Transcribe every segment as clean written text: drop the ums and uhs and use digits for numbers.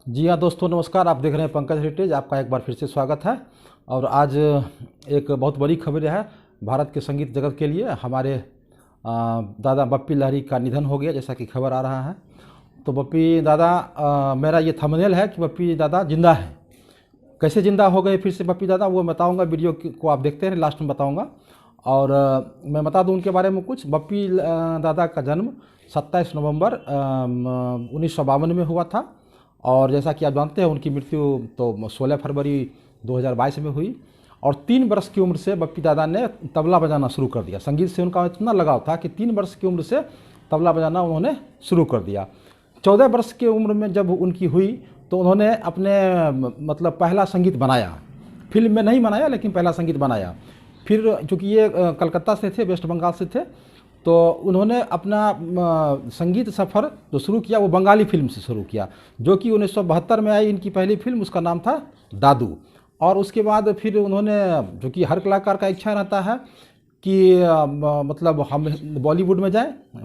जी हाँ दोस्तों, नमस्कार। आप देख रहे हैं पंकज हेरिटेज। आपका एक बार फिर से स्वागत है। और आज एक बहुत बड़ी खबर है भारत के संगीत जगत के लिए। हमारे दादा बप्पी लहरी का निधन हो गया, जैसा कि खबर आ रहा है। तो बप्पी दादा, मेरा ये थंबनेल है कि बप्पी दादा जिंदा है। कैसे जिंदा हो गए फिर से बप्पी दादा, वो बताऊंगा। वीडियो को आप देखते हैं, लास्ट में बताऊंगा। और मैं बता दूं उनके बारे में कुछ। बप्पी दादा का जन्म 27 नवंबर 1952 में हुआ था। और जैसा कि आप जानते हैं, उनकी मृत्यु तो 16 फरवरी 2022 में हुई। और 3 वर्ष की उम्र से बप्पी दादा ने तबला बजाना शुरू कर दिया। संगीत से उनका इतना लगाव था कि 3 वर्ष की उम्र से तबला बजाना उन्होंने शुरू कर दिया। 14 वर्ष की उम्र में जब उनकी हुई तो उन्होंने अपने मतलब पहला संगीत बनाया। फिल्म में नहीं बनाया, लेकिन पहला संगीत बनाया। फिर चूँकि ये कलकत्ता से थे, वेस्ट बंगाल से थे, तो उन्होंने अपना संगीत सफ़र जो शुरू किया वो बंगाली फिल्म से शुरू किया, जो कि 1972 में आई इनकी पहली फिल्म। उसका नाम था दादू। और उसके बाद फिर उन्होंने, जो कि हर कलाकार का इच्छा रहता है कि मतलब हम बॉलीवुड में जाएं, और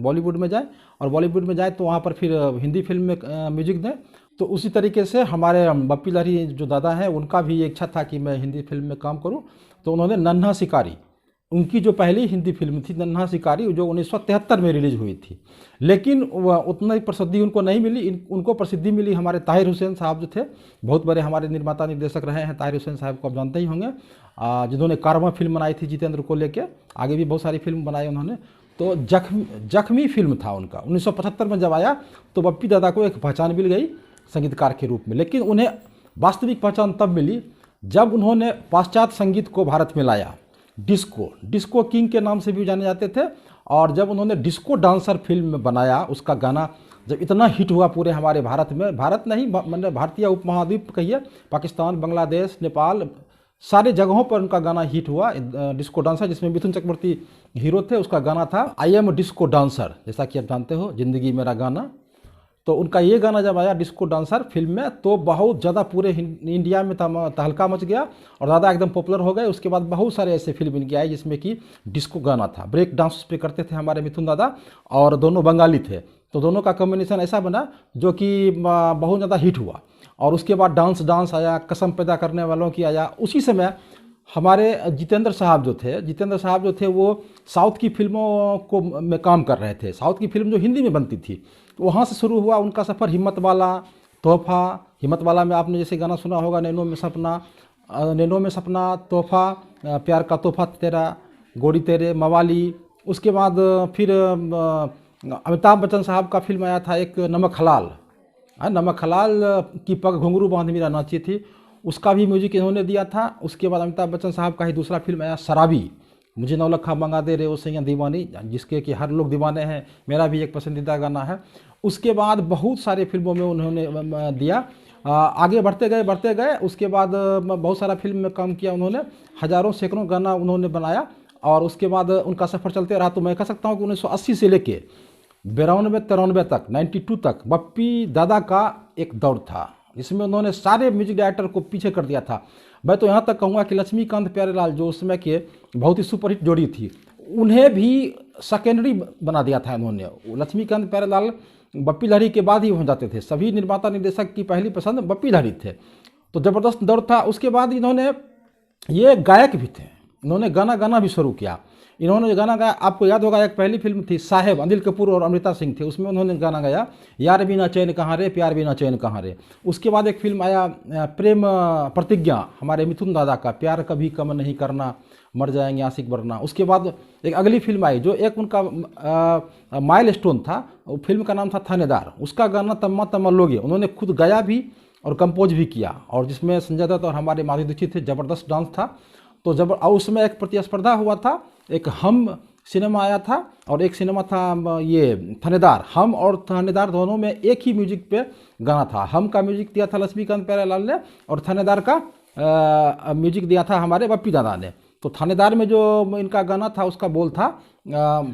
बॉलीवुड में जाएं तो वहाँ पर फिर हिंदी फिल्म में म्यूजिक दें। तो उसी तरीके से हमारे बप्पी लहरी जो दादा हैं, उनका भी ये इच्छा था कि मैं हिंदी फिल्म में काम करूं। तो उन्होंने नन्हा शिकारी, उनकी जो पहली हिंदी फिल्म थी नन्हा शिकारी, जो 1973 में रिलीज हुई थी, लेकिन उतना ही प्रसिद्धि उनको नहीं मिली। उनको प्रसिद्धि मिली हमारे ताहिर हुसैन साहब जो थे, बहुत बड़े हमारे निर्माता निर्देशक रहे हैं। ताहिर हुसैन साहब को आप जानते ही होंगे, जिन्होंने कारवां फिल्म बनाई थी जितेंद्र को लेके। आगे भी बहुत सारी फिल्म बनाई उन्होंने। तो जख्मी फिल्म था उनका 1975 में जब आया, तो बप्पी दादा को एक पहचान मिल गई संगीतकार के रूप में। लेकिन उन्हें वास्तविक पहचान तब मिली जब उन्होंने पाश्चात्य संगीत को भारत में लाया। डिस्को किंग के नाम से भी जाने जाते थे। और जब उन्होंने डिस्को डांसर फिल्म में बनाया, उसका गाना जब इतना हिट हुआ पूरे हमारे भारत में, भारत नहीं मतलब भारतीय उपमहाद्वीप कहिए, पाकिस्तान, बांग्लादेश, नेपाल, सारे जगहों पर उनका गाना हिट हुआ। डिस्को डांसर, जिसमें मिथुन चक्रवर्ती हीरो थे, उसका गाना था आई एम डिस्को डांसर, जैसा कि आप जानते हो, जिंदगी मेरा गाना। तो उनका ये गाना जब आया डिस्को डांसर फिल्म में, तो बहुत ज़्यादा पूरे इंडिया में तहलका मच गया और दादा एकदम पॉपुलर हो गए। उसके बाद बहुत सारे ऐसे फिल्म इनके आए जिसमें कि डिस्को गाना था। ब्रेक डांस उस पर करते थे हमारे मिथुन दादा, और दोनों बंगाली थे। तो दोनों का कॉम्बिनेशन ऐसा बना जो कि बहुत ज़्यादा हिट हुआ। और उसके बाद डांस आया, कसम पैदा करने वालों की आया। उसी समय हमारे जितेंद्र साहब जो थे वो साउथ की फिल्मों को में काम कर रहे थे। साउथ की फिल्म जो हिंदी में बनती थी, तो वहाँ से शुरू हुआ उनका सफ़र। हिम्मत वाला में आपने जैसे गाना सुना होगा, नैनों में सपना, तोहफा, प्यार का तोहफा तेरा, गोरी तेरे, मवाली। उसके बाद फिर अमिताभ बच्चन साहब का फिल्म आया था एक, नमक हलाल की पग घुंघरू बांध मीरा नाची थी, उसका भी म्यूजिक इन्होंने दिया था। उसके बाद अमिताभ बच्चन साहब का ही दूसरा फिल्म आया शराबी, मुझे नौलखा मंगा दे रे ओ सैया दीवानी, जिसके कि हर लोग दीवाने हैं, मेरा भी एक पसंदीदा गाना है। उसके बाद बहुत सारे फिल्मों में उन्होंने दिया। आगे बढ़ते गए। उसके बाद बहुत सारा फिल्म में काम किया उन्होंने, हजारों सैकड़ों गाना उन्होंने बनाया। और उसके बाद उनका सफ़र चलते रहा। तो मैं कह सकता हूँ कि 1980 से लेके 92-93 तक, 92 तक बप्पी दादा का एक दौर था, जिसमें उन्होंने सारे म्यूजिक डायरेक्टर को पीछे कर दिया था। मैं तो यहाँ तक कहूँगा कि लक्ष्मीकांत प्यारेलाल, जो उस समय के बहुत ही सुपरहिट जोड़ी थी, उन्हें भी सेकेंडरी बना दिया था इन्होंने। लक्ष्मीकांत प्यारेलाल बप्पी लहरी के बाद ही हो जाते थे। सभी निर्माता निर्देशक की पहली पसंद बप्पी लहरी थे। तो ज़बरदस्त दौर था। उसके बाद इन्होंने, ये गायक भी थे, इन्होंने गाना भी शुरू किया। इन्होंने जो गाना गाया, आपको याद होगा, एक पहली फिल्म थी साहेब, अनिल कपूर और अमृता सिंह थे, उसमें उन्होंने गाना गाया, यार बिना चैन कहाँ रे, प्यार बिना चैन कहाँ रे। उसके बाद एक फिल्म आया प्रेम प्रतिज्ञा, हमारे मिथुन दादा का, प्यार कभी कम नहीं करना, मर जाएंगे आशिक वरना। उसके बाद एक अगली फिल्म आई जो एक उनका माइल स्टोन था, फिल्म का नाम था थानेदार। उसका गाना तम्मा तम्मा लोगे उन्होंने खुद गाया भी और कंपोज भी किया, और जिसमें संजय दत्त और हमारे माधुरी दीक्षित थे। ज़बरदस्त डांस था। तो और उसमें एक प्रतिस्पर्धा हुआ था, एक हम सिनेमा आया था और एक सिनेमा था ये थानेदार। हम और थानेदार दोनों में एक ही म्यूजिक पे गाना था। हम का म्यूजिक दिया था लक्ष्मीकांत प्यारेलाल ने, और थानेदार का म्यूजिक दिया था हमारे बप्पी दादा ने। तो थानेदार में जो इनका गाना था उसका बोल था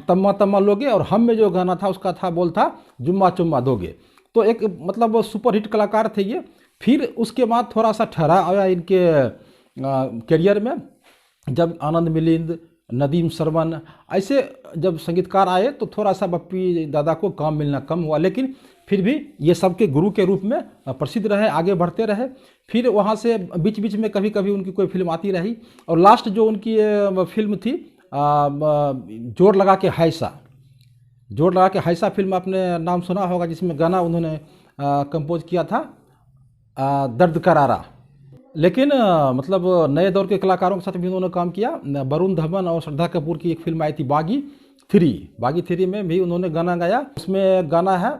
तम्मा तम्मा लोगे, और हम में जो गाना था उसका था बोल था जुम्मा चुम्मा दोगे। तो एक मतलब सुपरहिट कलाकार थे ये। फिर उसके बाद थोड़ा सा ठहराव आया इनके करियर में, जब आनंद मिलिंद, नदीम सरवन, ऐसे जब संगीतकार आए तो थोड़ा सा बप्पी दादा को काम मिलना कम हुआ, लेकिन फिर भी ये सबके गुरु के रूप में प्रसिद्ध रहे, आगे बढ़ते रहे। फिर वहाँ से बीच बीच में कभी कभी उनकी कोई फिल्म आती रही, और लास्ट जो उनकी फिल्म थी जोर लगा के हैसा, जोर लगा के हैसा फिल्म आपने नाम सुना होगा, जिसमें गाना उन्होंने कंपोज किया था दर्द करारा। लेकिन मतलब नए दौर के कलाकारों के साथ भी उन्होंने काम किया। वरुण धवन और श्रद्धा कपूर की एक फिल्म आई थी बागी थ्री में भी उन्होंने गाना गाया। उसमें गाना है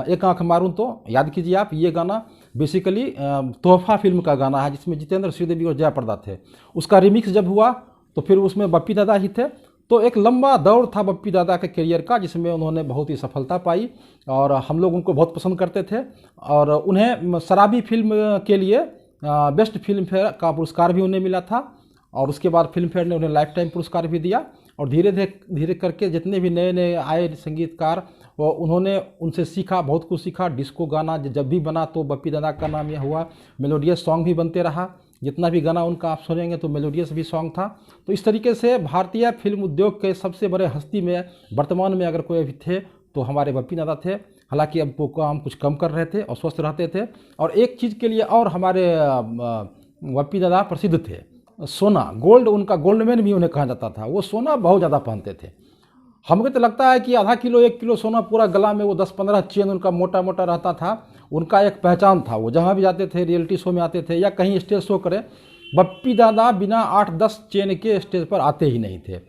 एक आंख मारूं तो, याद कीजिए आप। ये गाना बेसिकली तोहफा फिल्म का गाना है, जिसमें जितेंद्र श्रीदेवी और जयाप्रदा थे। उसका रिमिक्स जब हुआ तो फिर उसमें बप्पी दादा ही थे। तो एक लंबा दौर था बप्पी दादा के करियर का, जिसमें उन्होंने बहुत ही सफलता पाई और हम लोग उनको बहुत पसंद करते थे। और उन्हें शराबी फिल्म के लिए बेस्ट फिल्म फेयर का पुरस्कार भी उन्हें मिला था, और उसके बाद फिल्म फेयर ने उन्हें लाइफ टाइम पुरस्कार भी दिया। और धीरे धीरे करके जितने भी नए नए आए संगीतकार, वो उन्होंने उनसे सीखा, बहुत कुछ सीखा। डिस्को गाना जब भी बना तो बप्पी दादा का नाम यह हुआ। मेलोडियस सॉन्ग भी बनते रहा, जितना भी गाना उनका आप सुनेंगे तो मेलोडियस भी सॉन्ग था। तो इस तरीके से भारतीय फिल्म उद्योग के सबसे बड़े हस्ती में वर्तमान में अगर कोई भी थे तो हमारे बप्पी दादा थे। हालांकि अब वो काम कुछ कम कर रहे थे और स्वस्थ रहते थे। और एक चीज़ के लिए और हमारे बप्पी दादा प्रसिद्ध थे, सोना, गोल्ड। उनका गोल्डमैन भी उन्हें कहा जाता था। वो सोना बहुत ज़्यादा पहनते थे। हमको तो लगता है कि आधा किलो 1 किलो सोना पूरा गला में, वो 10-15 चेन उनका मोटा मोटा रहता था। उनका एक पहचान था। वो जहाँ भी जाते थे, रियलिटी शो में आते थे या कहीं स्टेज शो करें, बप्पी दादा बिना 8-10 चेन के स्टेज पर आते ही नहीं थे।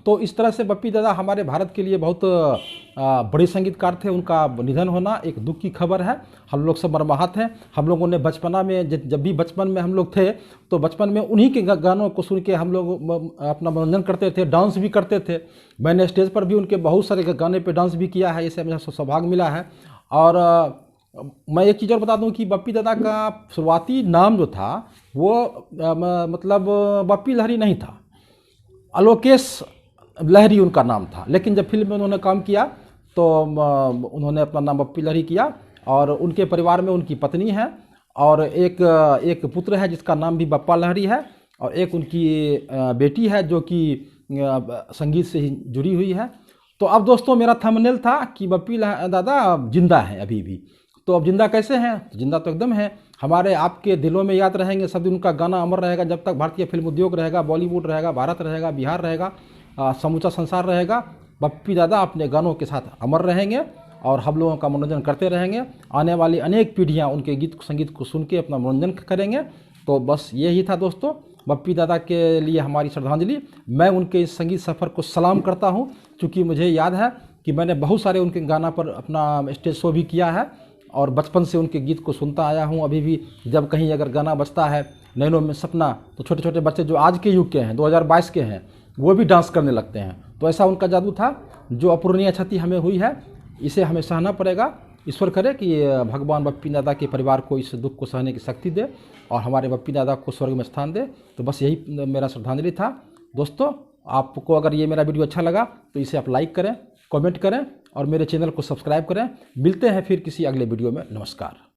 तो इस तरह से बप्पी दादा हमारे भारत के लिए बहुत बड़े संगीतकार थे। उनका निधन होना एक दुख की खबर है। हम लोग सब मर्माहत हैं। हम लोगों ने बचपना में, जब भी बचपन में हम लोग थे, तो बचपन में उन्हीं के गानों को सुन के हम लोग अपना मनोरंजन करते थे, डांस भी करते थे। मैंने स्टेज पर भी उनके बहुत सारे गाने पे डांस भी किया है, इससे मुझे सौभाग्य मिला है। और मैं एक चीज़ और बता दूं कि बप्पी दादा का शुरुआती नाम जो था वो मतलब बप्पी लहरी नहीं था, आलोकेश लहरी उनका नाम था। लेकिन जब फिल्म में उन्होंने काम किया तो उन्होंने अपना नाम बप्पी लहरी किया। और उनके परिवार में उनकी पत्नी है और एक पुत्र है जिसका नाम भी बप्पा लहरी है, और एक उनकी बेटी है जो कि संगीत से ही जुड़ी हुई है। तो अब दोस्तों, मेरा थंबनेल था कि बप्पी दादा जिंदा हैं अभी भी। तो अब जिंदा कैसे हैं? जिंदा तो एकदम है, हमारे आपके दिलों में याद रहेंगे सब दिन। उनका गाना अमर रहेगा जब तक भारतीय फिल्म उद्योग रहेगा, बॉलीवुड रहेगा, भारत रहेगा, बिहार रहेगा, समूचा संसार रहेगा। बप्पी दादा अपने गानों के साथ अमर रहेंगे और हम लोगों का मनोरंजन करते रहेंगे। आने वाली अनेक पीढ़ियां उनके गीत संगीत को सुन के अपना मनोरंजन करेंगे। तो बस यही था दोस्तों, बप्पी दादा के लिए हमारी श्रद्धांजलि। मैं उनके इस संगीत सफ़र को सलाम करता हूं, क्योंकि मुझे याद है कि मैंने बहुत सारे उनके गाना पर अपना स्टेज शो भी किया है और बचपन से उनके गीत को सुनता आया हूं। अभी भी जब कहीं अगर गाना बजता है नैनों में सपना, तो छोटे छोटे बच्चे जो आज के युग के हैं, 2022 के हैं, वो भी डांस करने लगते हैं। तो ऐसा उनका जादू था। जो अपूरणीय क्षति हमें हुई है, इसे हमें सहना पड़ेगा। ईश्वर करे कि भगवान बप्पी दादा के परिवार को इस दुख को सहने की शक्ति दे और हमारे बप्पी दादा को स्वर्ग में स्थान दे। तो बस यही मेरा श्रद्धांजलि था। दोस्तों, आपको अगर ये मेरा वीडियो अच्छा लगा तो इसे आप लाइक करें, कमेंट करें और मेरे चैनल को सब्सक्राइब करें। मिलते हैं फिर किसी अगले वीडियो में। नमस्कार।